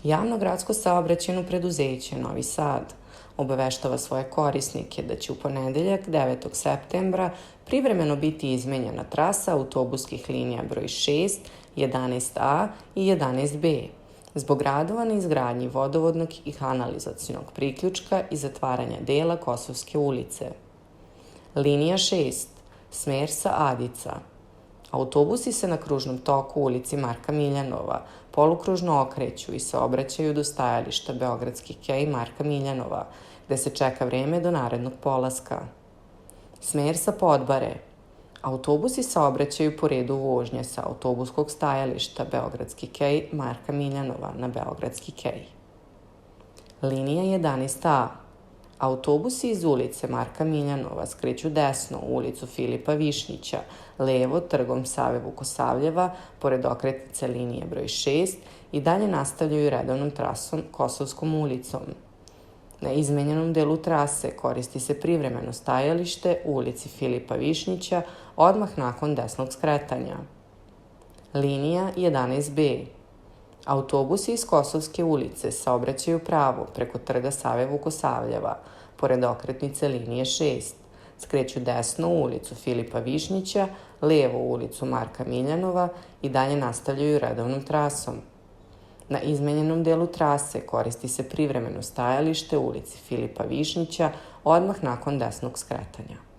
Javno gradsko saobraćajno preduzeće Novi Sad obaveštava svoje korisnike da će u ponedeljak 9. septembra privremeno biti izmenjena trasa autobuskih linija broj 6, 11A i 11B zbog radova na izgradnji vodovodnog i kanalizacionog priključka i zatvaranja dela Kosovske ulice. Linija 6, smer sa Adica. Autobusi se na kružnom toku u ulici Marka Miljanova polukružno okreću i saobraćaju do stajališta Beogradski kej Marka Miljanova, gde se čeka vreme do narednog polaska. Smer sa Podbare. Autobusi saobraćaju po redu vožnje sa autobuskog stajališta Beogradski kej Marka Miljanova na Beogradski kej. Linija 11A. Autobusi iz ulice Marka Miljanova skreću desno u ulicu Filipa Višnjića, levo trgom Save Vukosavljeva, pored okretnice linije broj 6 i dalje nastavljaju redovnom trasom Kosovskom ulicom. Na izmenjenom delu trase koristi se privremeno stajalište u ulici Filipa Višnjića odmah nakon desnog skretanja. Linija 11B. Autobusi iz Kosovske ulice saobraćaju pravo preko trga Save Vukosavljeva, pored okretnice linije 6, skreću desno u ulicu Filipa Višnjića, levo u ulicu Marka Miljanova i dalje nastavljaju redovnom trasom. Na izmenjenom delu trase koristi se privremeno stajalište u ulici Filipa Višnjića odmah nakon desnog skretanja.